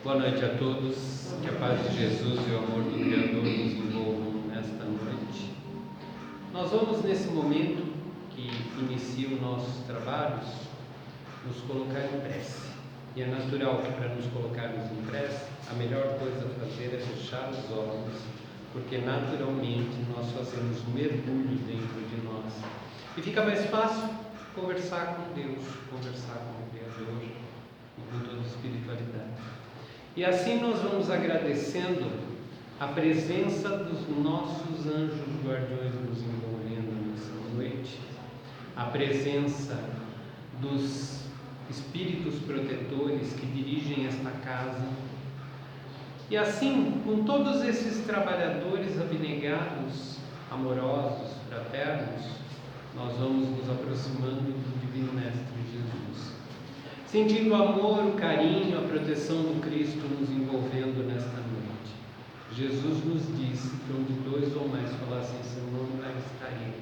Boa noite a todos, que a paz de Jesus e o amor do Criador nos envolvam nesta noite. Nós vamos, nesse momento que inicia os nossos trabalhos, nos colocar em prece. E é natural que, para nos colocarmos em prece, a melhor coisa a fazer é fechar os olhos, porque naturalmente nós fazemos mergulho dentro de nós. E fica mais fácil conversar com Deus, conversar com o Criador e com toda a espiritualidade. E assim nós vamos agradecendo a presença dos nossos anjos guardiões nos envolvendo nessa noite, a presença dos espíritos protetores que dirigem esta casa. E assim, com todos esses trabalhadores abnegados, amorosos, fraternos, nós vamos nos aproximando do Divino Mestre Jesus, sentindo o amor, o carinho, a proteção do Cristo nos envolvendo nesta noite. Jesus nos disse que onde dois ou mais falassem seu nome, lá está Ele.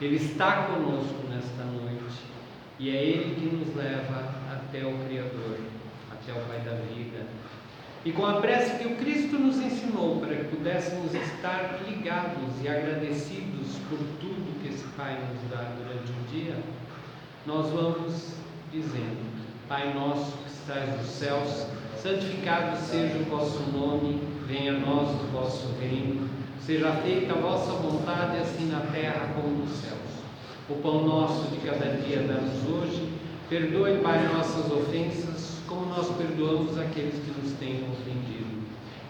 Ele está conosco nesta noite e é Ele que nos leva até o Criador, até o Pai da vida. E com a prece que o Cristo nos ensinou para que pudéssemos estar ligados e agradecidos por tudo que esse Pai nos dá durante o dia, nós vamos dizendo: Pai nosso que estás nos céus, santificado seja o vosso nome, venha a nós o vosso reino, seja feita a vossa vontade, assim na terra como nos céus. O pão nosso de cada dia dá-nos hoje, perdoe, Pai, nossas ofensas, como nós perdoamos aqueles que nos têm ofendido.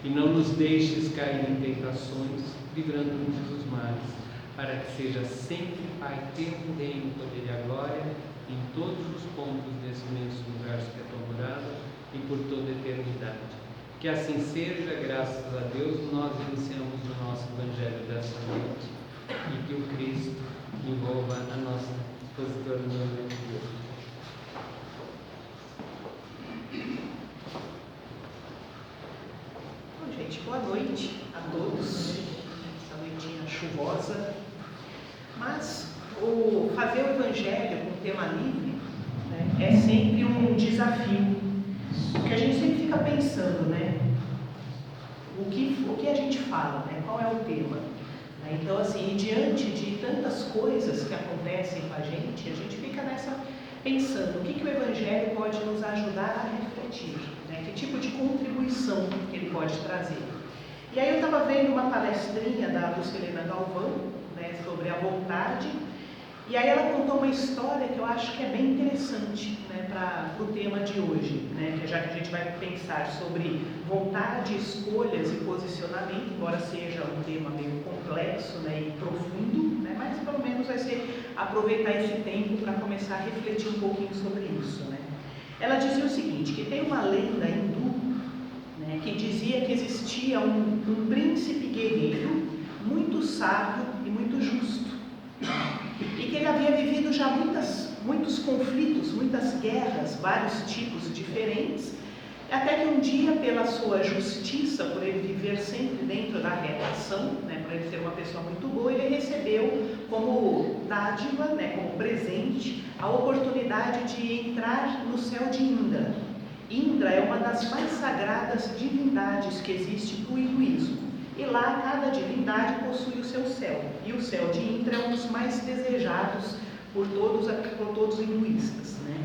E não nos deixes cair em tentações, livrando-nos dos males, para que seja sempre, Pai, teu reino, poder e a glória, em todos os pontos desse imenso universo que é tua morada e por toda a eternidade. Que assim seja, graças a Deus. Nós iniciamos o nosso Evangelho dessa noite e que o Cristo envolva a nossa expositora no nome de Deus. Bom, gente, boa noite a todos. Essa noitinha chuvosa, mas fazer o Evangelho com tema livre, né, é sempre um desafio, porque a gente sempre fica pensando, né, o que a gente fala, né, qual é o tema. Né? Então, assim, diante de tantas coisas que acontecem com a gente fica nessa pensando o que o Evangelho pode nos ajudar a refletir, né, que tipo de contribuição que ele pode trazer. E aí eu estava vendo uma palestrinha da Lucilena Galvão, né, sobre a vontade. E aí ela contou uma história que eu acho que é bem interessante, né, para o tema de hoje, né, já que a gente vai pensar sobre vontade, escolhas e posicionamento, embora seja um tema meio complexo, né, e profundo, né, mas pelo menos vai ser aproveitar esse tempo para começar a refletir um pouquinho sobre isso. Né. Ela dizia o seguinte, que tem uma lenda hindu, né, que dizia que existia um príncipe guerreiro muito sábio e muito justo. E que ele havia vivido já muitos conflitos, muitas guerras, vários tipos diferentes, até que um dia, pela sua justiça, por ele viver sempre dentro da reta ação, né, por ele ser uma pessoa muito boa, ele recebeu como dádiva, né, como presente, a oportunidade de entrar no céu de Indra. Indra é uma das mais sagradas divindades que existe no hinduísmo. E lá cada divindade possui o seu céu. E o céu de Indra é um dos mais desejados por todos os hinduístas. Né?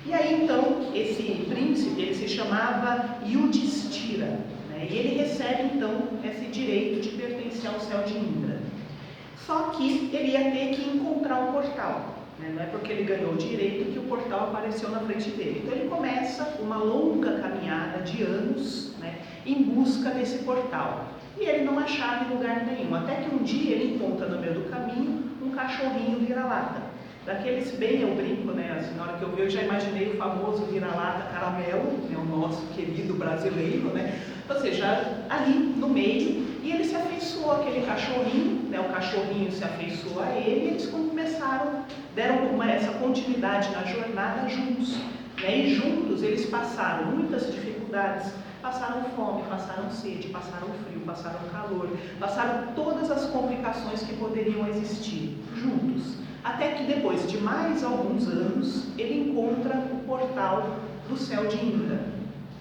E aí então, esse príncipe, ele se chamava Yudhishthira. Né? E ele recebe então esse direito de pertencer ao céu de Indra. Só que ele ia ter que encontrar um portal. Né? Não é porque ele ganhou o direito que o portal apareceu na frente dele. Então ele começa uma longa caminhada de anos, né, em busca desse portal. E ele não achava em lugar nenhum, até que um dia ele encontra no meio do caminho um cachorrinho vira-lata. Daqueles bem, eu brinco, né, assim, na hora que eu vi, eu já imaginei o famoso vira-lata caramelo, né, o nosso querido brasileiro, né, ou seja, ali no meio, e ele se afeiçoou àquele cachorrinho, né, o cachorrinho se afeiçoou a ele, e eles deram essa continuidade na jornada juntos, né, e juntos eles passaram muitas dificuldades, passaram fome, passaram sede, passaram frio, passaram calor, passaram todas as complicações que poderiam existir juntos. Até que depois de mais alguns anos, ele encontra o portal do céu de Indra.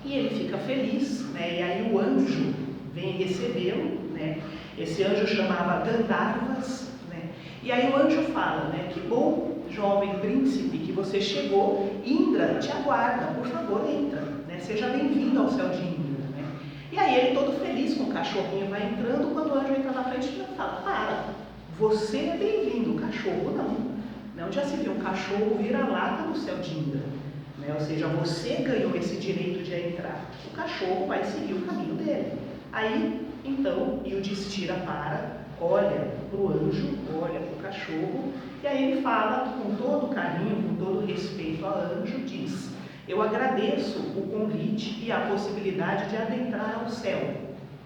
E ele fica feliz, né? E aí o anjo vem recebê-lo, né? Esse anjo chamava Gandharvas, né? E aí o anjo fala, né? Que bom, jovem príncipe, que você chegou, Indra te aguarda, por favor, entra, né? Seja bem-vindo ao céu de Indra, né? E aí ele todo feliz com o cachorrinho vai entrando, quando o anjo entra na frente, ele fala, para, você é bem-vindo, o cachorro não. Não já se viu um cachorro vira-lata no céu de Indra, né? Ou seja, você ganhou esse direito de entrar, o cachorro vai seguir o caminho dele. Aí, então, Yudhishthira para, olha para o anjo, olha para o cachorro, e aí ele fala com todo carinho, com todo respeito ao anjo, diz, eu agradeço o convite e a possibilidade de adentrar ao céu,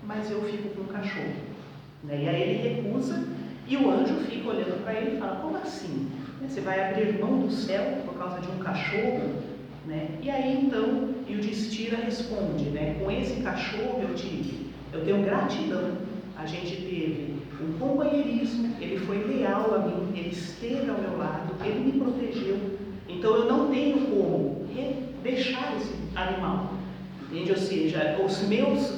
mas eu fico com o cachorro, né? E aí ele recusa, e o anjo fica olhando para ele e fala, como assim? Você vai abrir mão do céu por causa de um cachorro? Né? E aí então Yudhishthira responde, né? Com esse cachorro eu tenho gratidão, a gente teve um companheirismo, ele foi leal a mim, ele esteve ao meu lado, ele me protegeu, então eu não tenho como deixar esse animal, entende? Ou seja,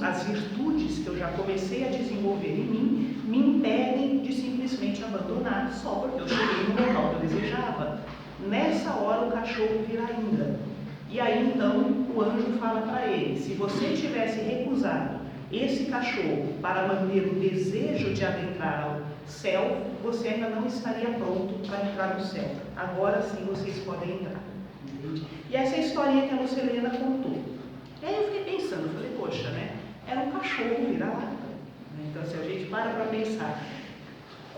as virtudes que eu já comecei a desenvolver em mim me impedem de simplesmente abandonar só porque eu cheguei no local que eu desejava. Nessa hora o cachorro vira Indra. E aí então o anjo fala para ele, se você tivesse recusado esse cachorro para manter o desejo de adentrar ao céu, você ainda não estaria pronto para entrar no céu. Agora sim vocês podem entrar. Entende? E essa é a historinha que a Lucilena contou. E aí eu fiquei pensando, falei, poxa, né? Era um cachorro vira-lata. Então se a gente para pensar,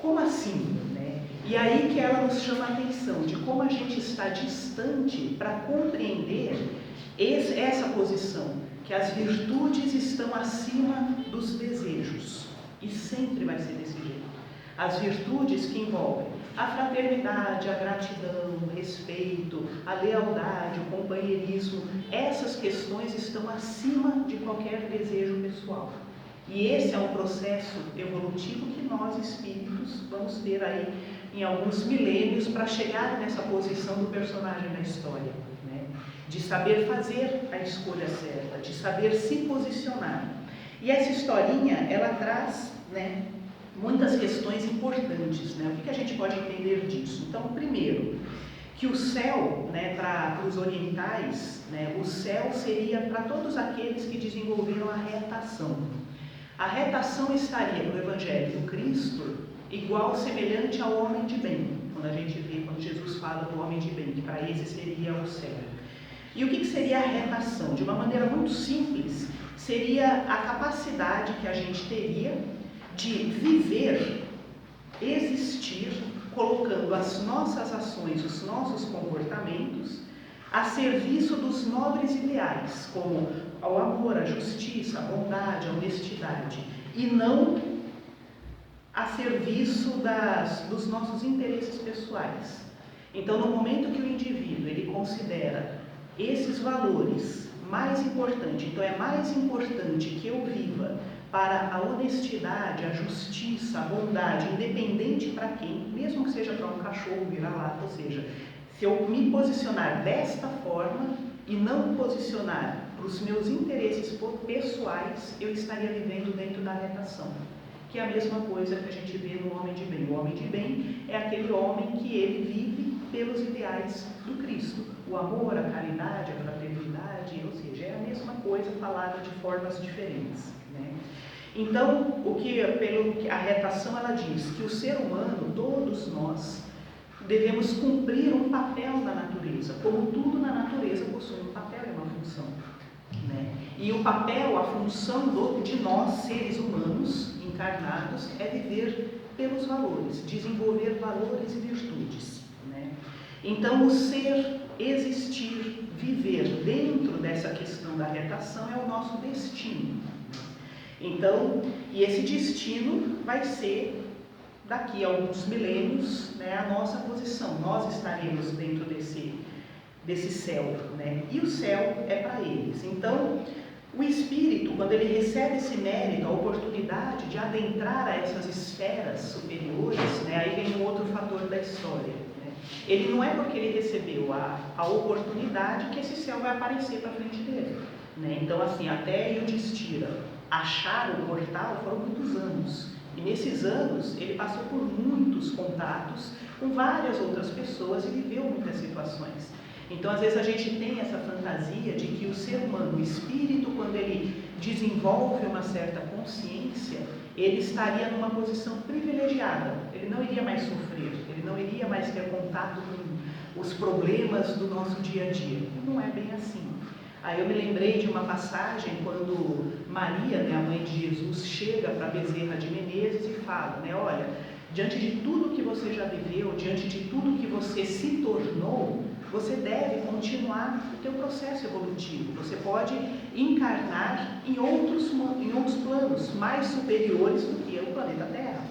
como assim? Né? E aí que ela nos chama a atenção de como a gente está distante para compreender essa posição, que as virtudes estão acima dos desejos, e sempre vai ser desse jeito. As virtudes que envolvem a fraternidade, a gratidão, o respeito, a lealdade, o companheirismo, essas questões estão acima de qualquer desejo pessoal. E esse é um processo evolutivo que nós, espíritos, vamos ter aí em alguns milênios para chegar nessa posição do personagem da história, né? De saber fazer a escolha certa, de saber se posicionar. E essa historinha, ela traz, né, muitas questões importantes, né? O que a gente pode entender disso? Então, primeiro, que o céu, né, para os orientais, né, o céu seria para todos aqueles que desenvolveram a retação. A retação estaria no Evangelho do Cristo igual, semelhante ao homem de bem, quando a gente vê, quando Jesus fala do homem de bem, que para esse seria o céu. E o que seria a retação? De uma maneira muito simples, seria a capacidade que a gente teria de viver, existir, colocando as nossas ações, os nossos comportamentos a serviço dos nobres ideais, como o amor, a justiça, a bondade, a honestidade, e não a serviço dos nossos interesses pessoais. Então, no momento que o indivíduo ele considera esses valores mais importantes, então é mais importante que eu viva para a honestidade, a justiça, a bondade, independente para quem, mesmo que seja para um cachorro vira-lata, ou seja, se eu me posicionar desta forma e não posicionar para os meus interesses pessoais, eu estaria vivendo dentro da retação, que é a mesma coisa que a gente vê no homem de bem. O homem de bem é aquele homem que ele vive pelos ideais do Cristo, o amor, a caridade, a fraternidade, ou seja, é a mesma coisa falada de formas diferentes, né? Então, a retação ela diz que o ser humano, todos nós, devemos cumprir um papel na natureza, como tudo na natureza possui um papel e uma função, né? E o papel, a função de nós, seres humanos encarnados, é viver pelos valores, desenvolver valores e virtudes, né? Então, o ser, existir, viver dentro dessa questão da retação é o nosso destino. Então, e esse destino vai ser, daqui a alguns milênios, né, a nossa posição. Nós estaremos dentro desse céu, né? E o céu é para eles. Então, o espírito, quando ele recebe esse mérito, a oportunidade de adentrar a essas esferas superiores, né, aí vem um outro fator da história, né? Ele não é porque ele recebeu a oportunidade que esse céu vai aparecer para frente dele. né? Então, assim, até Yudhishthira achar o portal foram muitos anos. E nesses anos, ele passou por muitos contatos com várias outras pessoas e viveu muitas situações. Então, às vezes, a gente tem essa fantasia de que o ser humano, o espírito, quando ele desenvolve uma certa consciência, ele estaria numa posição privilegiada. Ele não iria mais sofrer, ele não iria mais ter contato com os problemas do nosso dia a dia. Não é bem assim. Aí eu me lembrei de uma passagem quando Maria, né, a mãe de Jesus, chega para Bezerra de Menezes e fala, né, olha, diante de tudo que você já viveu, diante de tudo que você se tornou, você deve continuar o teu processo evolutivo. Você pode encarnar em outros planos mais superiores do que o planeta Terra,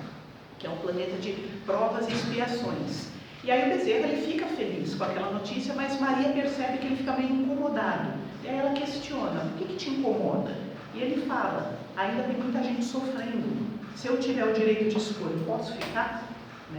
que é um planeta de provas e expiações. E aí o Bezerra ele fica feliz com aquela notícia, mas Maria percebe que ele fica meio incomodado. E aí ela questiona, o que te incomoda? E ele fala, ainda tem muita gente sofrendo. Se eu tiver o direito de escolha, posso ficar?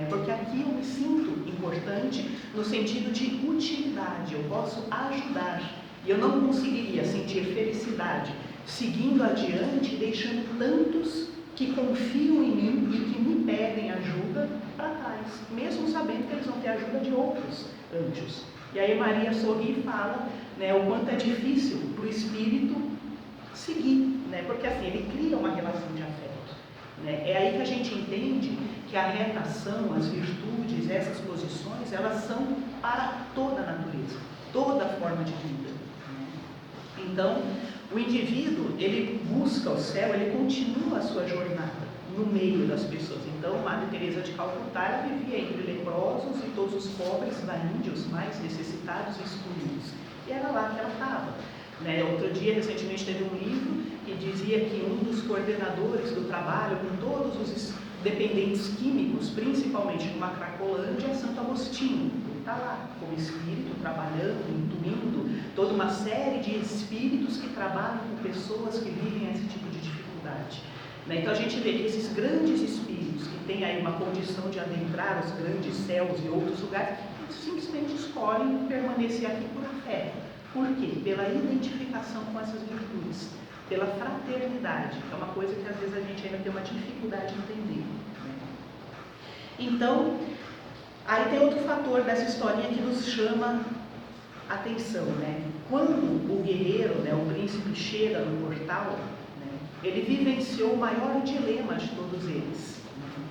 Porque aqui eu me sinto importante no sentido de utilidade, eu posso ajudar. E eu não conseguiria sentir felicidade seguindo adiante, deixando tantos que confiam em mim e que me pedem ajuda para trás, mesmo sabendo que eles vão ter ajuda de outros anjos. E aí Maria sorri e fala, né, o quanto é difícil para o espírito seguir, né, porque assim, ele cria uma relação de afeto. Né? É aí que a gente entende que a retação, as virtudes, essas posições, elas são para toda a natureza, toda a forma de vida. Né? Então, o indivíduo, ele busca o céu, ele continua a sua jornada no meio das pessoas. Então, Madre Teresa de Calcutá, ela vivia entre leprosos e todos os pobres da Índia, os mais necessitados e excluídos. E era lá que ela estava. Né? Outro dia, recentemente, teve um livro que dizia que um dos coordenadores do trabalho com todos os dependentes químicos, principalmente numa Cracolândia, é Santo Agostinho. Ele está lá, como espírito, trabalhando, intuindo toda uma série de espíritos que trabalham com pessoas que vivem esse tipo de dificuldade. Né? Então a gente vê que esses grandes espíritos, que têm aí uma condição de adentrar os grandes céus e outros lugares, eles simplesmente escolhem permanecer aqui por fé. Por quê? Pela identificação com essas virtudes, pela fraternidade, que é uma coisa que às vezes a gente ainda tem uma dificuldade de entender. Né? Então, aí tem outro fator dessa historinha que nos chama a atenção. Né? Quando o guerreiro, né, o príncipe, chega no portal, né, ele vivenciou o maior dilema de todos eles, né,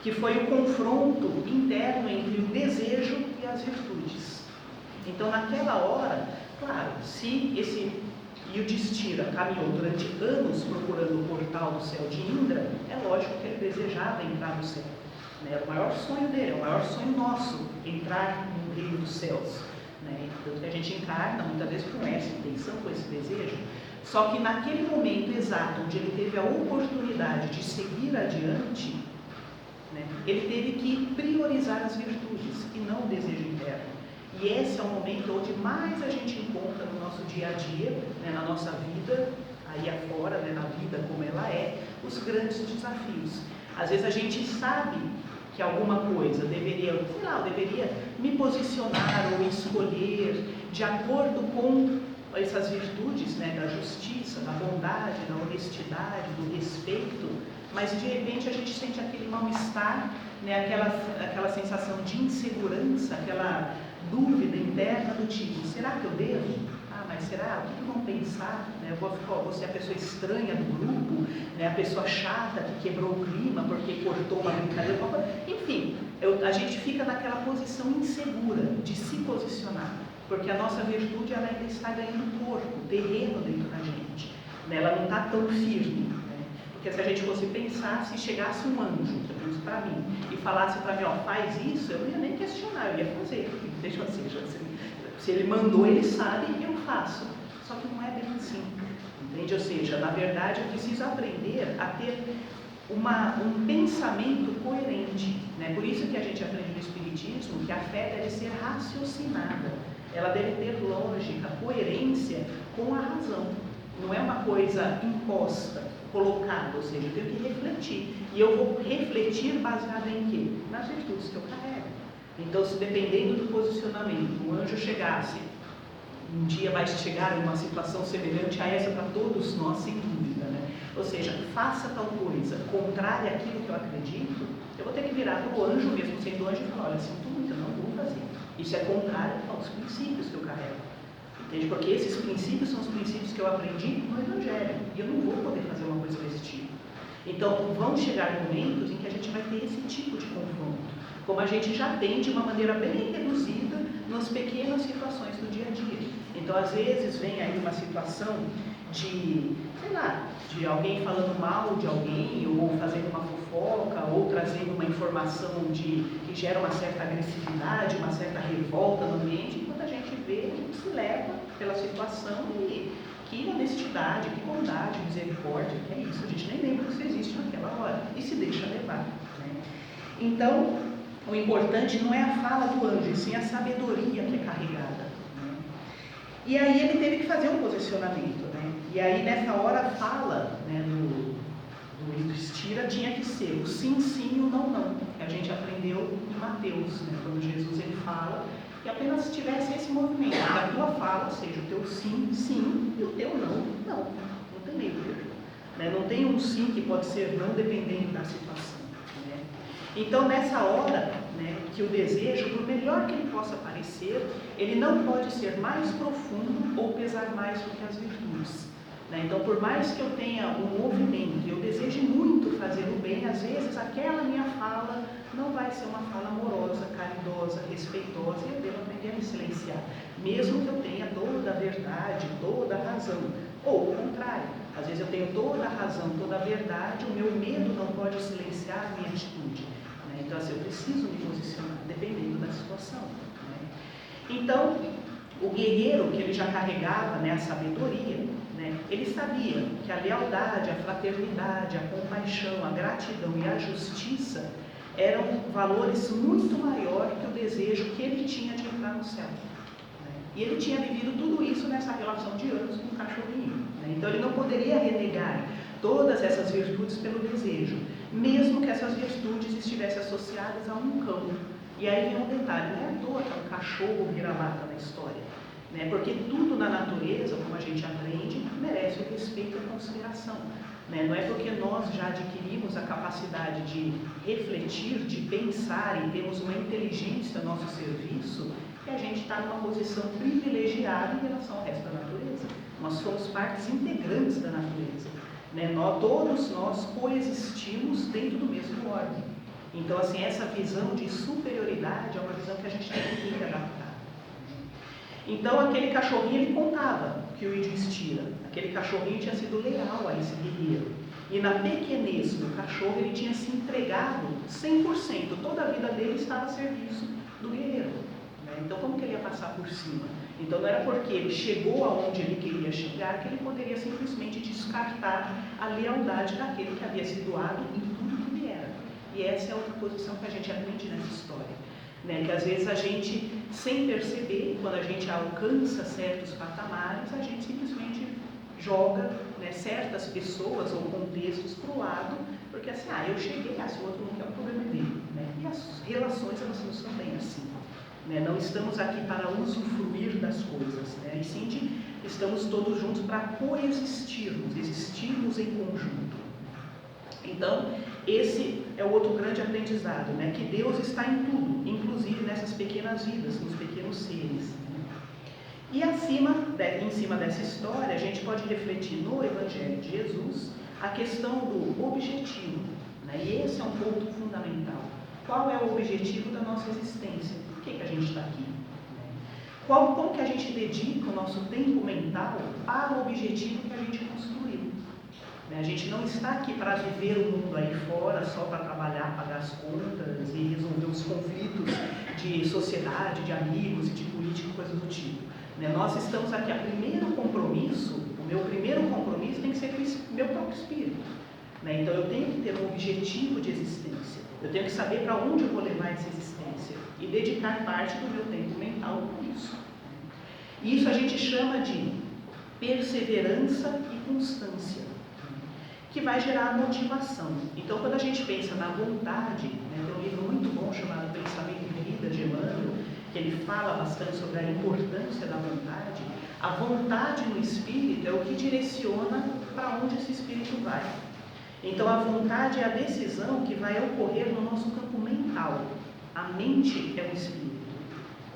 que foi o confronto interno entre o desejo e as virtudes. Então, naquela hora, claro, se esse Yudhishthira caminhou durante anos procurando o portal do céu de Indra, é lógico que ele desejava entrar no céu. Né? É o maior sonho dele, é o maior sonho nosso, entrar no reino dos céus. Né? Tanto que a gente encarna, muitas vezes, com essa intenção, com esse desejo. Só que naquele momento exato, onde ele teve a oportunidade de seguir adiante, né, ele teve que priorizar as virtudes e não o desejo interno. E esse é o momento onde mais a gente encontra no nosso dia a dia, né, na nossa vida, aí afora, né, na vida como ela é, os grandes desafios. Às vezes a gente sabe que alguma coisa deveria, sei lá, eu deveria me posicionar ou escolher de acordo com essas virtudes, né, da justiça, da bondade, da honestidade, do respeito, mas de repente a gente sente aquele mal-estar, né, aquela sensação de insegurança, aquela dúvida interna do tipo, será que eu devo? Ah, mas será? O que vão pensar? Né? Eu vou ser a pessoa estranha do grupo, né? A pessoa chata que quebrou o clima porque cortou uma brincadeira. Enfim, a gente fica naquela posição insegura de se posicionar, porque a nossa virtude ela ainda está ganhando corpo, terreno dentro da gente. Né? Ela não está tão firme. Porque se a gente fosse pensar, se chegasse um anjo, pelo menos para mim, e falasse para mim, ó, faz isso, eu não ia nem questionar, eu ia fazer. Deixa assim, se ele mandou, ele sabe e eu faço. Só que não é bem assim, entende? Ou seja, na verdade, eu preciso aprender a ter um pensamento coerente. Né? Por isso que a gente aprende no Espiritismo que a fé deve ser raciocinada. Ela deve ter lógica, coerência com a razão. Não é uma coisa imposta, colocada, ou seja, eu tenho que refletir. E eu vou refletir baseado em quê? Nas virtudes que eu carrego. Então, se dependendo do posicionamento, o anjo chegasse um dia vai chegar em uma situação semelhante a essa para todos nós, sem dúvida, né? Ou seja, faça tal coisa contrária àquilo que eu acredito, eu vou ter que virar para o anjo, mesmo sendo anjo, e falar: olha, sinto muito, eu não vou fazer. Isso é contrário aos princípios que eu carrego. Entende? Porque esses princípios são os princípios que eu aprendi no Evangelho. E eu não vou poder fazer uma coisa desse tipo. Então, vão chegar momentos em que a gente vai ter esse tipo de confronto. Como a gente já tem de uma maneira bem reduzida nas pequenas situações do dia a dia. Então, às vezes, vem aí uma situação de, sei lá, de alguém falando mal de alguém, ou fazendo uma fofoca, ou trazendo uma informação que gera uma certa agressividade, uma certa revolta no ambiente, enquanto a gente vê, a gente se leva pela situação e que honestidade, que bondade, misericórdia, que é isso, a gente nem lembra que isso existe naquela hora, e se deixa levar, né? Então, o importante não é a fala do anjo, e sim a sabedoria que é carregada, né? E aí ele teve que fazer um posicionamento, né? E aí nessa hora a fala, né, do Yudhishthira tinha que ser o sim, sim e o não, não, que a gente aprendeu em Mateus, né? Quando Jesus ele fala que apenas tivesse esse movimento, que a tua fala seja o teu sim, sim, e o teu não, não, não tem meio termo, né? Não tem um sim que pode ser não dependendo da situação, né? Então nessa hora, né, que o desejo, por melhor que ele possa parecer, ele não pode ser mais profundo ou pesar mais do que as virtudes, né? Então, por mais que eu tenha um movimento e eu deseje muito fazer o bem, às vezes aquela minha fala não vai ser uma fala amorosa, caridosa, respeitosa, e eu devo aprender a me silenciar, mesmo que eu tenha toda a verdade, toda a razão. Ou o contrário, às vezes eu tenho toda a razão, toda a verdade, o meu medo não pode silenciar a minha atitude, né? Então, assim, eu preciso me posicionar, dependendo da situação, né? Então, o guerreiro que ele já carregava, né, a sabedoria, né, ele sabia que a lealdade, a fraternidade, a compaixão, a gratidão e a justiça eram valores muito maior que o desejo que ele tinha de entrar no céu, né? E ele tinha vivido tudo isso nessa relação de anos com o cachorrinho, né? Então ele não poderia renegar todas essas virtudes pelo desejo, mesmo que essas virtudes estivessem associadas a um cão. E aí vem um detalhe, não é à toa que é um cachorro vira-lata na história, né? Porque tudo na natureza, como a gente aprende, merece o respeito e a consideração, né? Não é porque nós já adquirimos a capacidade de refletir, de pensar e temos uma inteligência a nosso serviço, que a gente está numa posição privilegiada em relação ao resto da natureza. Nós somos partes integrantes da natureza, né? Todos nós coexistimos dentro do mesmo ordem. Então, assim, essa visão de superioridade é uma visão que a gente tem que adaptar. Então, aquele cachorrinho, ele contava que o Yudhishthira, aquele cachorrinho tinha sido leal a esse guerreiro. E na pequenez do cachorro, ele tinha se entregado 100%. Toda a vida dele estava a serviço do guerreiro, né? Então, como que ele ia passar por cima? Então, não era porque ele chegou aonde ele queria chegar que ele poderia simplesmente descartar a lealdade daquele que havia se doado em tudo que ele era. E essa é outra posição que a gente aprende nessa história, né? Que às vezes a gente, sem perceber, quando a gente alcança certos patamares, a gente simplesmente joga, né, certas pessoas ou contextos para o lado, porque assim, eu cheguei, se o outro não quer, o problema é dele, né? E as relações, elas não são bem assim, né? Não estamos aqui para usufruir das coisas, né? E sim, estamos todos juntos para coexistirmos, existirmos em conjunto. Então, esse é o outro grande aprendizado, né? Que Deus está em tudo, inclusive nessas pequenas vidas, nos pequenos seres, né? E em cima dessa história, a gente pode refletir no Evangelho de Jesus a questão do objetivo, né? E esse é um ponto fundamental. Qual é o objetivo da nossa existência? Por que a gente está aqui? Como que a gente dedica o nosso tempo mental para o objetivo que a gente construiu? A gente não está aqui para viver o mundo aí fora só para trabalhar, pagar as contas e resolver os conflitos de sociedade, de amigos e de política, coisas do tipo, né? Nós estamos aqui, o meu primeiro compromisso tem que ser com o meu próprio espírito, né? Então eu tenho que ter um objetivo de existência, eu tenho que saber para onde eu vou levar essa existência e dedicar parte do meu tempo mental para isso. E isso a gente chama de perseverança e constância, que vai gerar motivação. Então, quando a gente pensa na vontade, né, tem um livro muito bom chamado Pensamento e Vida, de Emmanuel, que ele ele fala bastante sobre a importância da vontade, a vontade no espírito é o que direciona para onde esse espírito vai. Então a vontade é a decisão que vai ocorrer no nosso campo mental. A mente é o espírito.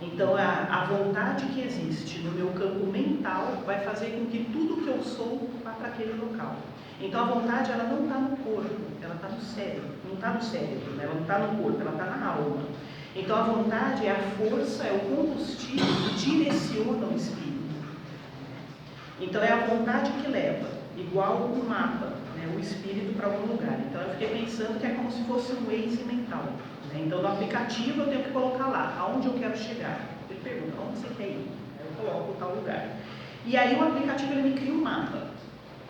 Então a vontade que existe no meu campo mental vai fazer com que tudo que eu sou vá para aquele local. Então a vontade ela não está no corpo, ela está no cérebro. Não está no cérebro, né? Ela não está no corpo, ela está na alma. Então a vontade é a força, é o combustível que direciona o espírito. Então é a vontade que leva, igual um mapa, né? O espírito para algum lugar. Então eu fiquei pensando que é como se fosse um Waze mental. Então, no aplicativo, eu tenho que colocar lá, aonde eu quero chegar. Ele pergunta, onde você quer ir? Eu coloco tal lugar. E aí, o aplicativo, ele me cria um mapa.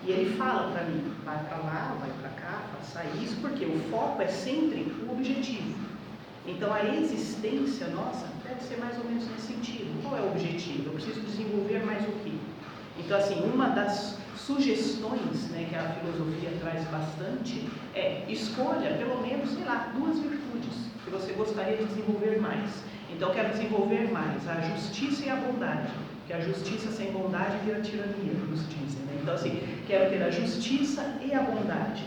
E ele fala para mim, vai para lá, vai para cá, faça isso, porque o foco é sempre o objetivo. Então, a existência nossa deve ser mais ou menos nesse sentido. Qual é o objetivo? Eu preciso desenvolver mais o quê? Então, assim, uma das sugestões, né, que a filosofia traz bastante é escolha, pelo menos, sei lá, 2 virtudes que você gostaria de desenvolver mais. Então, eu quero desenvolver mais a justiça e a bondade, porque a justiça sem bondade vira tirania, como se diz, né? Então, assim, quero ter a justiça e a bondade.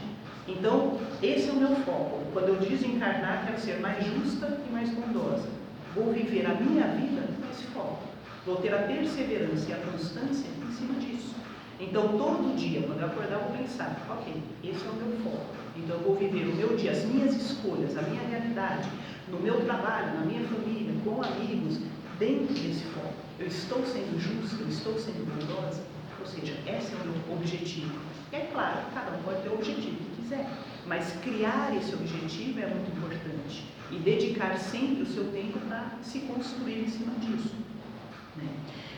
Então, esse é o meu foco. Quando eu desencarnar, quero ser mais justa e mais bondosa. Vou viver a minha vida nesse foco. Vou ter a perseverança e a constância em cima disso. Então, todo dia, quando eu acordar, eu vou pensar, ok, esse é o meu foco. Então, eu vou viver o meu dia, as minhas escolhas, a minha realidade, no meu trabalho, na minha família, com amigos, dentro desse foco. Eu estou sendo justa, eu estou sendo bondosa, ou seja, esse é o meu objetivo. E é claro, cada um pode ter o objetivo que quiser, mas criar esse objetivo é muito importante. E dedicar sempre o seu tempo para se construir em cima disso. Né?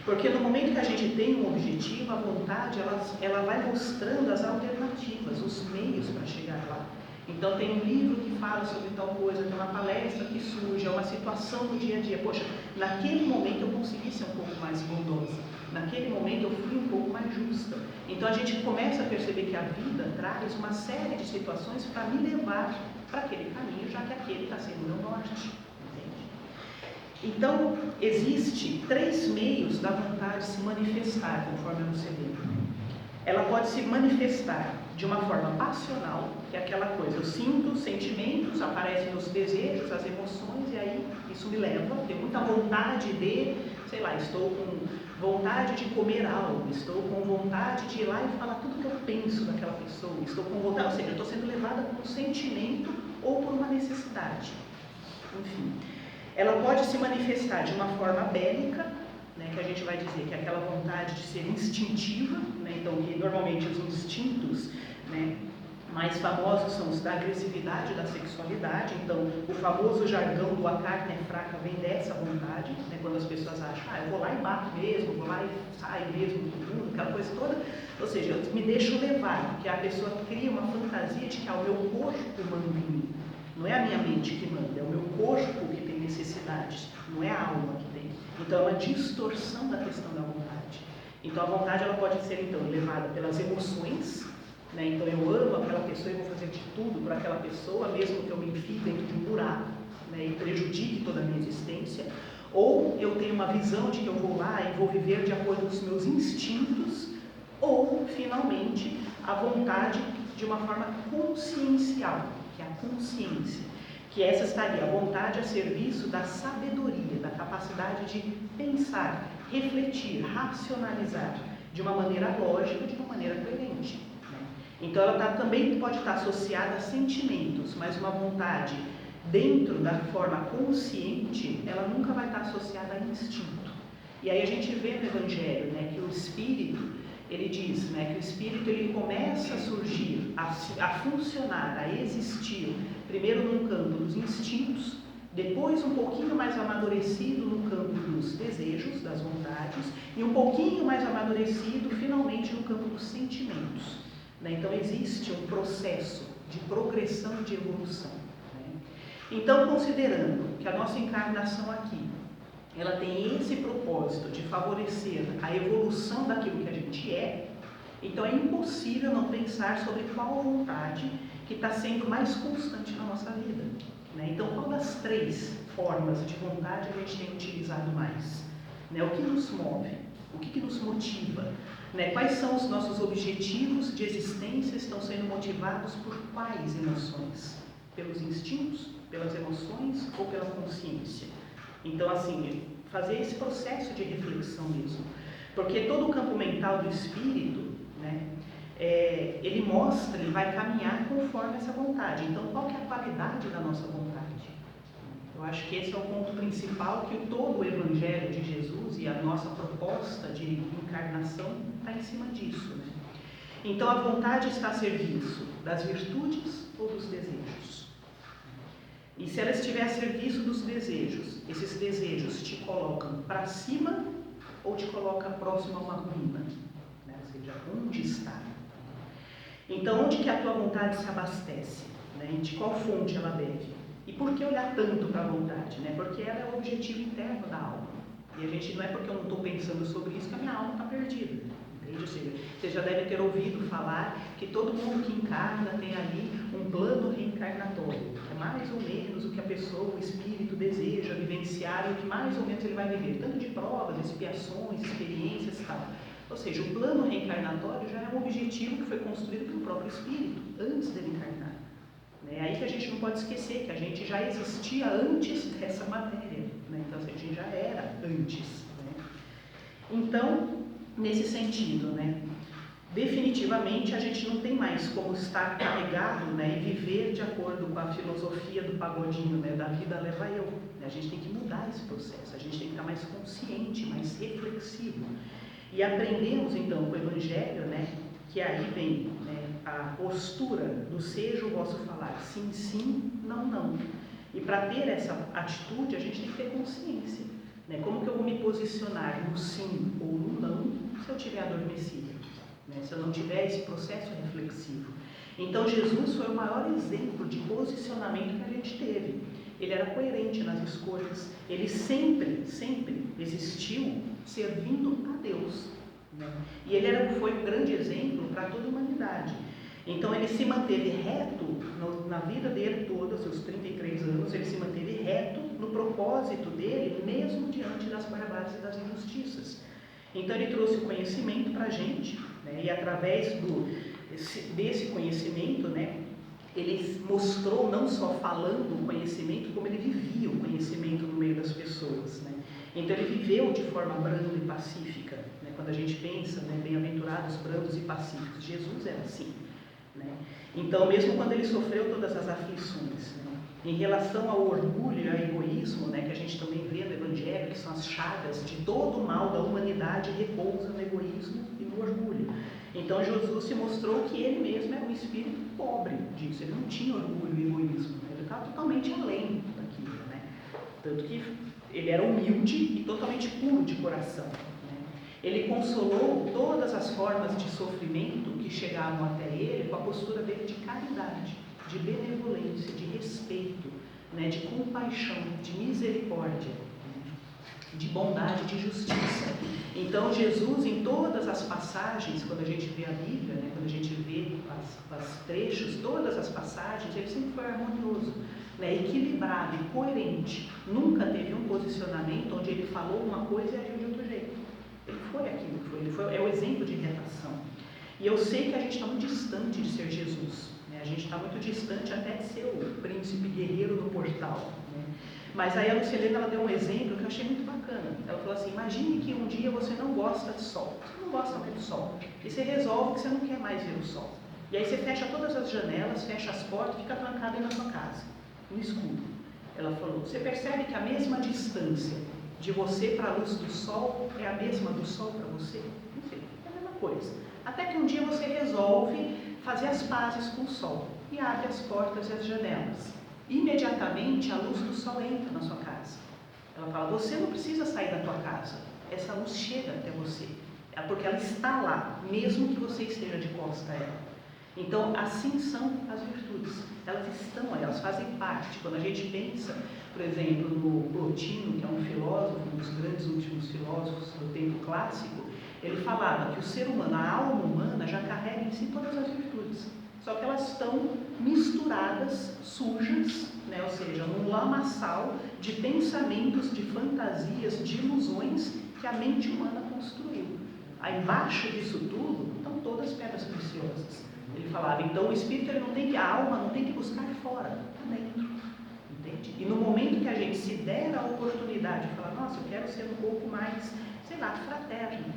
Porque no momento que a gente tem um objetivo, a vontade, ela vai mostrando as alternativas, os meios para chegar lá. Então tem um livro que fala sobre tal coisa, tem uma palestra que surge, é uma situação no dia a dia. Poxa, naquele momento eu consegui ser um pouco mais bondosa, naquele momento eu fui um pouco mais justa. Então a gente começa a perceber que a vida traz uma série de situações para me levar para aquele caminho, já que aquele está sendo o meu norte. Então, existe 3 meios da vontade se manifestar, conforme eu observei. Ela pode se manifestar de uma forma passional, que é aquela coisa, eu sinto sentimentos, aparecem os desejos, as emoções, e aí isso me leva, tenho muita vontade de, sei lá, estou com vontade de comer algo, estou com vontade de ir lá e falar tudo que eu penso daquela pessoa, estou com vontade, ou seja, eu estou sendo levada por um sentimento ou por uma necessidade. Enfim. Ela pode se manifestar de uma forma bélica, né, que a gente vai dizer que é aquela vontade de ser instintiva, né, então que normalmente os instintos, né, mais famosos são os da agressividade e da sexualidade. Então o famoso jargão do a carne é fraca vem dessa vontade, né, quando as pessoas acham, eu vou lá e bato mesmo, vou lá e saio mesmo do mundo, aquela coisa toda. Ou seja, eu me deixo levar, porque a pessoa cria uma fantasia de que o meu corpo manda em mim. Não é a minha mente que manda, é o meu corpo que tem necessidades, não é a alma que tem. Então é uma distorção da questão da vontade. Então a vontade ela pode ser então levada pelas emoções, né? Então eu amo aquela pessoa e vou fazer de tudo por aquela pessoa, mesmo que eu me enfie dentro de um buraco, né, e prejudique toda a minha existência. Ou eu tenho uma visão de que eu vou lá e vou viver de acordo com os meus instintos, ou finalmente a vontade de uma forma consciencial, que é a consciência, que essa estaria a vontade a serviço da sabedoria, da capacidade de pensar, refletir, racionalizar de uma maneira lógica, de uma maneira coerente. Né? Então ela também pode estar associada a sentimentos, mas uma vontade dentro da forma consciente, ela nunca vai estar associada a instinto. E aí a gente vê no Evangelho, né, que o Espírito, ele diz, né, que o Espírito ele começa a surgir, a funcionar, a existir, primeiro num campo dos instintos, depois um pouquinho mais amadurecido no campo dos desejos, das vontades, e um pouquinho mais amadurecido, finalmente, no campo dos sentimentos. Né? Então existe um processo de progressão e de evolução. Né? Então, considerando que a nossa encarnação aqui, ela tem esse propósito de favorecer a evolução daquilo que a gente é, então é impossível não pensar sobre qual vontade que está sendo mais constante na nossa vida. Né? Então, qual das 3 formas de vontade a gente tem utilizado mais? Né? O que nos move? O que nos motiva? Né? Quais são os nossos objetivos de existência? Estão sendo motivados por quais emoções? Pelos instintos, pelas emoções ou pela consciência? Então, assim, fazer esse processo de reflexão mesmo. Porque todo o campo mental do espírito, né, ele mostra, ele vai caminhar conforme essa vontade. Então, qual que é a qualidade da nossa vontade? Eu acho que esse é o ponto principal, que todo o Evangelho de Jesus e a nossa proposta de encarnação está em cima disso. Né? Então, a vontade está a serviço das virtudes ou dos desejos? E se ela estiver a serviço dos desejos, esses desejos te colocam para cima ou te colocam próximo a uma ruína? Né? Ou seja, onde está? Então, onde que a tua vontade se abastece? Né? De qual fonte ela bebe? E por que olhar tanto para a vontade? Né? Porque ela é o objetivo interno da alma. E a gente não é porque eu não estou pensando sobre isso que a minha alma está perdida. Entende? Ou seja, você já deve ter ouvido falar que todo mundo que encarna tem ali um plano reencarnatório. É mais ou menos o que a pessoa, o espírito, deseja vivenciar e o que mais ou menos ele vai viver. Tanto de provas, expiações, experiências e tal. Ou seja, o plano reencarnatório já é um objetivo que foi construído pelo próprio espírito, antes dele encarnar. É aí que a gente não pode esquecer que a gente já existia antes dessa matéria, né? Então, assim, a gente já era antes. Né? Então, nesse sentido, né, definitivamente a gente não tem mais como estar carregado, né, e viver de acordo com a filosofia do pagodinho, né, da vida leva eu. Né? A gente tem que mudar esse processo, a gente tem que estar mais consciente, mais reflexivo. E aprendemos então com o Evangelho, né, que aí vem, né, a postura do seja o vosso falar, sim, sim, não, não. E para ter essa atitude, a gente tem que ter consciência. Né? Como que eu vou me posicionar no sim ou no não se eu estiver adormecido? Né? Se eu não tiver esse processo reflexivo. Então, Jesus foi o maior exemplo de posicionamento que a gente teve. Ele era coerente nas escolhas. Ele sempre, sempre existiu servindo a Deus. Né? E ele foi um grande exemplo para toda a humanidade. Então ele se manteve reto na vida dele toda, seus 33 anos, ele se manteve reto no propósito dele, mesmo diante das barbáries e das injustiças. Então ele trouxe o conhecimento para a gente, né? E através desse conhecimento, né, ele mostrou, não só falando o conhecimento, como ele vivia o conhecimento no meio das pessoas. Né? Então ele viveu de forma branda e pacífica. Né? Quando a gente pensa, né, bem-aventurados, brandos e pacíficos, Jesus era assim. Né? Então, mesmo quando ele sofreu todas as aflições, né? Em relação ao orgulho e ao egoísmo, né, que a gente também vê no Evangelho, que são as chagas de todo o mal da humanidade, repousa no egoísmo e no orgulho. Então, Jesus se mostrou que ele mesmo era um espírito pobre disso, ele não tinha orgulho e egoísmo, né? Ele estava totalmente além daquilo. Né? Tanto que ele era humilde e totalmente puro de coração. Ele consolou todas as formas de sofrimento que chegavam até ele com a postura dele de caridade, de benevolência, de respeito, né, de compaixão, de misericórdia, de bondade, de justiça. Então Jesus, em todas as passagens, quando a gente vê a Bíblia, né, quando a gente vê os trechos, todas as passagens, ele sempre foi harmonioso, né, equilibrado e coerente. Nunca teve um posicionamento onde ele falou uma coisa e agiu de outro jeito. Ele foi aquilo que foi, é o exemplo de retação. E eu sei que a gente está muito distante de ser Jesus, né? A gente está muito distante até de ser o príncipe guerreiro no portal. Né? Mas aí a Lucilena, ela deu um exemplo que eu achei muito bacana. Ela falou assim, imagine que um dia você não gosta de sol, você não gosta mais do sol, e você resolve que você não quer mais ver o sol. E aí você fecha todas as janelas, fecha as portas e fica trancado aí na sua casa, no escuro. Ela falou, você percebe que a mesma distância de você para a luz do sol é a mesma do sol para você? Enfim, é a mesma coisa. Até que um dia você resolve fazer as pazes com o sol e abre as portas e as janelas. Imediatamente a luz do sol entra na sua casa. Ela fala, você não precisa sair da tua casa, essa luz chega até você, porque ela está lá, mesmo que você esteja de costa a ela. Então, assim são as virtudes. Elas estão aí, elas fazem parte. Quando a gente pensa, por exemplo, no Plotino, que é um filósofo, um dos grandes últimos filósofos do tempo clássico, ele falava que o ser humano, a alma humana, já carrega em si todas as virtudes. só que elas estão misturadas, sujas, né? Ou seja, num lamaçal de pensamentos, de fantasias, de ilusões que a mente humana construiu. Aí embaixo disso tudo estão todas pedras preciosas. Ele falava, então o espírito ele não tem que, a alma não tem que buscar fora, está dentro. Entende? E no momento que a gente se der a oportunidade de falar, nossa, eu quero ser um pouco mais, sei lá, fraterno,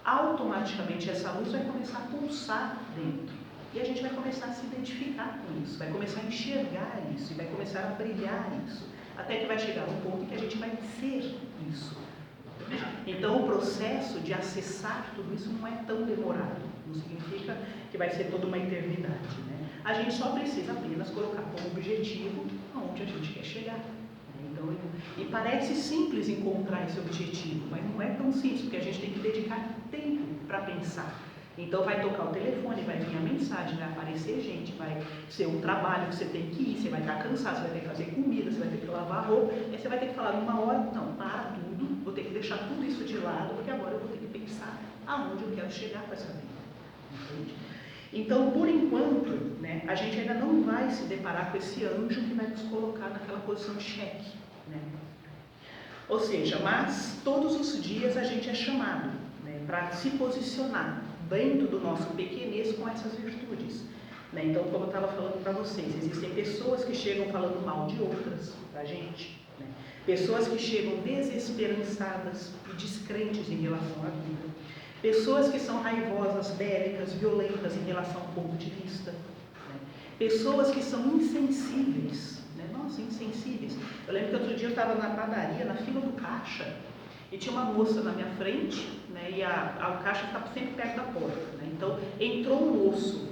automaticamente essa luz vai começar a pulsar dentro. E a gente vai começar a se identificar com isso, vai começar a enxergar isso, e vai começar a brilhar isso, até que vai chegar um ponto que a gente vai ser isso. Então o processo de acessar tudo isso não é tão demorado, não significa que vai ser toda uma eternidade, né? A gente só precisa apenas colocar como objetivo aonde a gente quer chegar. Então, e parece simples encontrar esse objetivo, mas não é tão simples, porque a gente tem que dedicar tempo para pensar. Então vai tocar o telefone, vai vir a mensagem, vai aparecer gente, vai ser um trabalho que você tem que ir, você vai estar cansado, você vai ter que fazer comida, você vai ter que lavar roupa, aí você vai ter que falar numa hora, não, para tudo, vou ter que deixar tudo isso de lado, porque agora eu vou ter que pensar aonde eu quero chegar com essa vida. Entende? Então, por enquanto, né, a gente ainda não vai se deparar com esse anjo que vai nos colocar naquela posição de cheque, né? Ou seja, mas todos os dias a gente é chamado, né, para se posicionar dentro do nosso pequenez com essas virtudes, né? Então, como eu estava falando para vocês, existem pessoas que chegam falando mal de outras da gente, né? Pessoas que chegam desesperançadas e descrentes em relação à vida, pessoas que são raivosas, bélicas, violentas em relação ao ponto de vista, né? Pessoas que são insensíveis, né? Nossa, insensíveis. Eu lembro que outro dia eu estava na padaria, na fila do caixa, e tinha uma moça na minha frente, né, e o caixa ficava sempre perto da porta, né? Então entrou um moço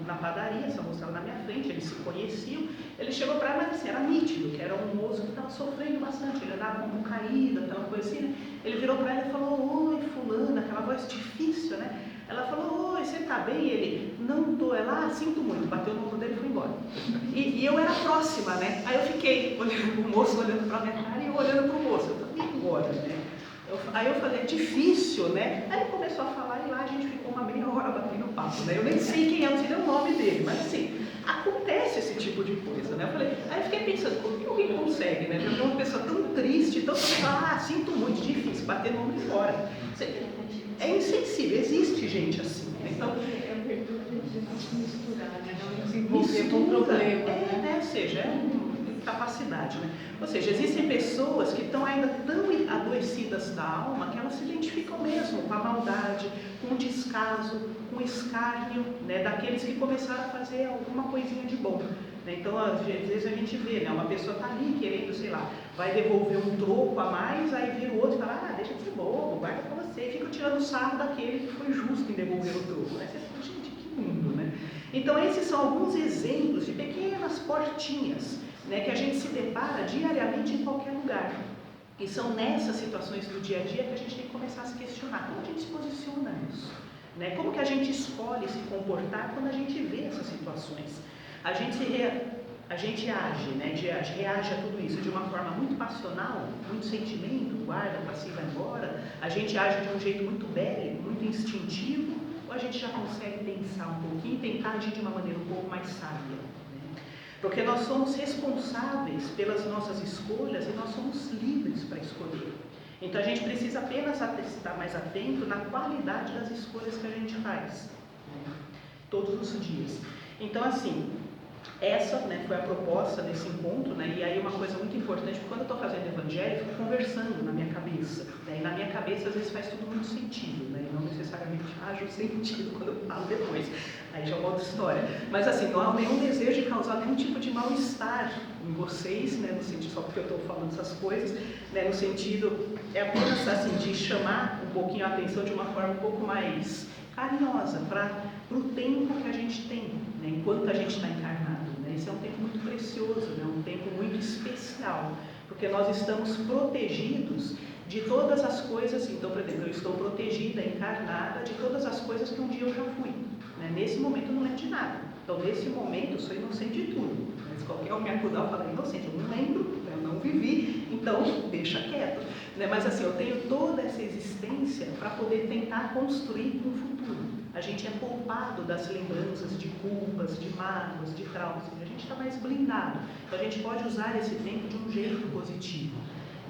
na padaria, essa moça estava na minha frente, eles se conheciam, ele chegou para ela, mas assim, era nítido, que era um moço que estava sofrendo bastante, ele andava com caída, aquela coisa assim, né? Ele virou para ela e falou, oi fulana, aquela voz difícil, né? Ela falou, oi, você está bem? Ele, não estou. Ela, sinto muito, bateu no ombro dele e foi embora. E eu era próxima, né? Aí eu fiquei olhando para o moço, olhando para a minha cara e eu olhando para o moço, eu falei, e agora, né? Aí eu falei, é difícil, né? Aí ele começou a falar e lá a gente ficou uma meia hora batendo papo, né? Eu nem sei quem é, não sei nem o nome dele, mas assim, acontece esse tipo de coisa, né? Aí eu fiquei pensando, como que alguém consegue, né? Ver uma pessoa tão triste, tão sinto muito, difícil, bater no ombro e embora. É insensível, existe gente assim, né? Então, é a virtude de não se misturar, né? Não se envolver com o problema. Né? Ou seja, é uma capacidade, né? Ou seja, existem pessoas que estão ainda tão adoecidas da alma que elas se identificam mesmo com a maldade, com o descaso, com o escárnio, né, daqueles que começaram a fazer alguma coisinha de bom. Né? Então, às vezes a gente vê, né, uma pessoa está ali querendo, sei lá, vai devolver um troco a mais, aí vira o outro e fala, ah, deixa de ser bobo, guarda para você, e fica tirando o sarro daquele que foi justo em devolver o troco. Aí você fala, gente, que mundo, né? Então, esses são alguns exemplos de pequenas portinhas, né, que a gente se depara diariamente em qualquer lugar. E são nessas situações do dia a dia que a gente tem que começar a se questionar como a gente se posiciona nisso, né? Como que a gente escolhe se comportar quando a gente vê essas situações. A gente age, né, reage a tudo isso de uma forma muito passional, muito sentimento, guarda para si e vai embora. A gente age de um jeito muito bélico, muito instintivo, ou a gente já consegue pensar um pouquinho e tentar agir de uma maneira um pouco mais sábia. Porque nós somos responsáveis pelas nossas escolhas e nós somos livres para escolher. Então a gente precisa apenas estar mais atento na qualidade das escolhas que a gente faz, né, todos os dias. Então assim, essa, né, foi a proposta desse encontro, né, e aí uma coisa muito importante, porque quando eu estou fazendo evangelho, eu fico conversando na minha cabeça, né, e na minha cabeça às vezes faz tudo muito sentido, né, e não necessariamente haja o sentido quando eu falo depois, aí já é uma outra história. Mas assim, não há nenhum desejo de causar nenhum tipo de mal-estar em vocês, né, no sentido, só porque eu estou falando essas coisas, né, no sentido, é apenas assim, de chamar um pouquinho a atenção de uma forma um pouco mais carinhosa para o tempo que a gente tem, né, enquanto a gente está encarnado. Né? Esse é um tempo muito precioso, né, um tempo muito especial, porque nós estamos protegidos de todas as coisas. Então, por exemplo, eu estou protegida, encarnada de todas as coisas que um dia eu já fui. Né? Nesse momento eu não lembro de nada. Então, nesse momento eu sou inocente de tudo. Mas qualquer um me acusar, eu falo inocente, eu não lembro, eu não vivi, então deixa quieto. Né? Mas assim, eu tenho toda essa existência para poder tentar construir um futuro. a gente é poupado das lembranças de culpas, de mágoas, de traumas. A gente está mais blindado. Então a gente pode usar esse tempo de um jeito positivo,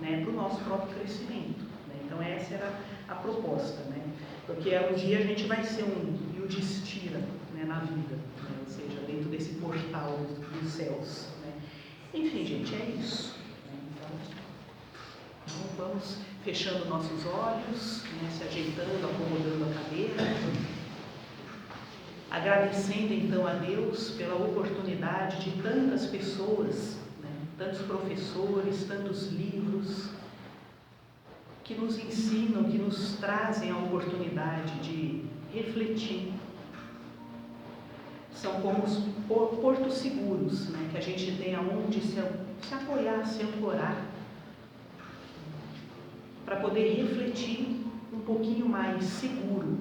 né, para o nosso próprio crescimento. Né? Então essa era a proposta, né? Porque um dia a gente vai ser um Yudhishthira, né, na vida, né? Ou seja, dentro desse portal dos céus. Né? Enfim, gente, é isso. Né? Então vamos fechando nossos olhos, né, se ajeitando, acomodando a cadeira, agradecendo então a Deus pela oportunidade de tantas pessoas, né, tantos professores, tantos livros, que nos ensinam, que nos trazem a oportunidade de refletir. São como os portos seguros, né, que a gente tem aonde se apoiar, se ancorar, para poder refletir um pouquinho mais seguro.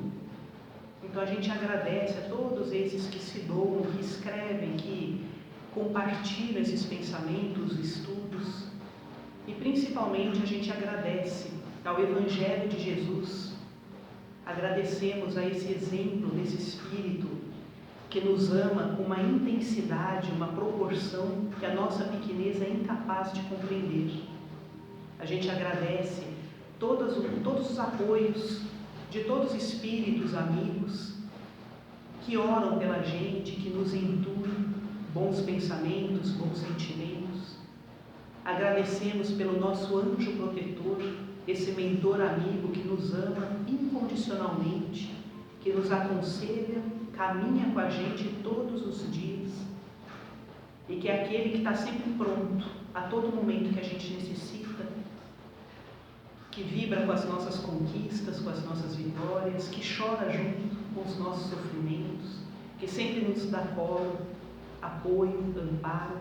Então a gente agradece a todos esses que se doam, que escrevem, que compartilham esses pensamentos, estudos, e principalmente a gente agradece ao Evangelho de Jesus, agradecemos a esse exemplo desse Espírito que nos ama com uma intensidade, uma proporção que a nossa pequenez é incapaz de compreender. A gente agradece todos os apoios de todos os espíritos amigos que oram pela gente, que nos intuem bons pensamentos, bons sentimentos. Agradecemos pelo nosso anjo protetor, esse mentor amigo que nos ama incondicionalmente, que nos aconselha, caminha com a gente todos os dias e que é aquele que está sempre pronto a todo momento que a gente necessita, que vibra com as nossas conquistas, com as nossas vitórias, que chora junto com os nossos sofrimentos, que sempre nos dá colo, apoio, amparo.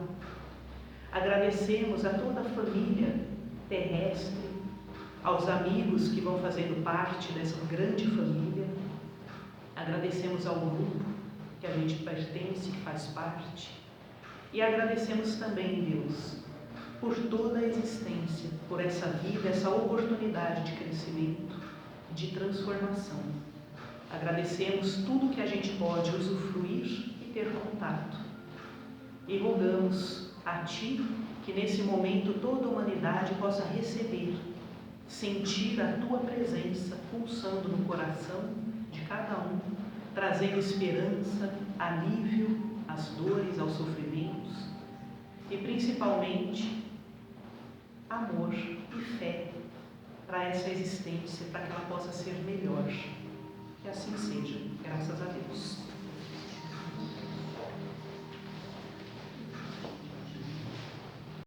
Agradecemos a toda a família terrestre, aos amigos que vão fazendo parte dessa grande família. Agradecemos ao grupo que a gente pertence, que faz parte. E agradecemos também, Deus, por toda a existência, por essa vida, essa oportunidade de crescimento, de transformação. Agradecemos tudo que a gente pode usufruir e ter contato. E rogamos a Ti que nesse momento toda a humanidade possa receber, sentir a Tua presença pulsando no coração de cada um, trazendo esperança, alívio às dores, aos sofrimentos e principalmente amor e fé para essa existência, para que ela possa ser melhor. Que assim seja, graças a Deus.